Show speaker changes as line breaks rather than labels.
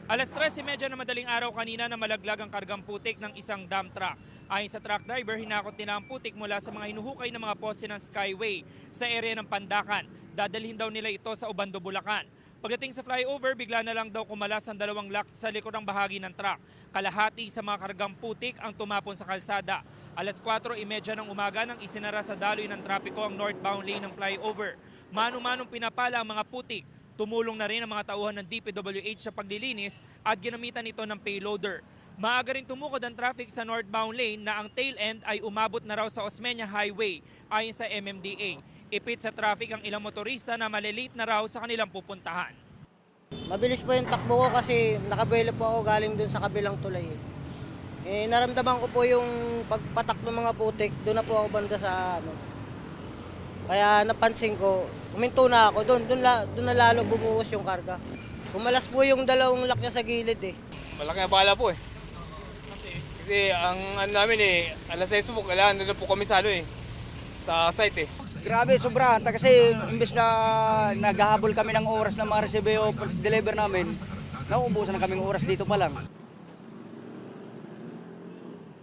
Alas 3:30 na madaling araw kanina na malaglag ang kargang putik ng isang dump truck. Ayon sa truck driver, hinakot nila ang putik mula sa mga hinuhukay ng mga poste ng Skyway sa area ng Pandakan. Dadalhin daw nila ito sa Obando, Bulacan. Pagdating sa flyover, bigla na lang daw kumalas ang dalawang lock sa likod ng bahagi ng truck. Kalahati sa mga kargang putik ang tumapon sa kalsada. Alas 4:30 ng umaga nang isinara sa daloy ng trapiko ang northbound lane ng flyover. Mano-manong pinapala ang mga putik. Tumulong na rin ang mga tauhan ng DPWH sa paglilinis at ginamitan ito ng payloader. Maaga rin tumukod ang traffic sa northbound lane na ang tail end ay umabot na raw sa Osmeña Highway ayon sa MMDA. Ipit sa traffic ang ilang motorista na malilate na raw sa kanilang pupuntahan.
Mabilis po yung takbo ko kasi nakabuelo po ako galing dun sa kabilang tulay. Naramdaman ko po yung pagpatak ng mga putik, doon na po ako banda sa ano. Kaya napansin ko, huminto na ako, doon na lalo bumuhos yung karga. Kumalas po yung dalawang lock niya sa gilid eh.
Malaki ang bala po eh. Kasi ang ano namin alas 6 po, kailangan na po kami sa sa site eh.
Grabe, sobra. Kasi imbes na naghahabol kami ng oras na ma-receive o deliver namin, nauubusan na kaming oras dito pa lang.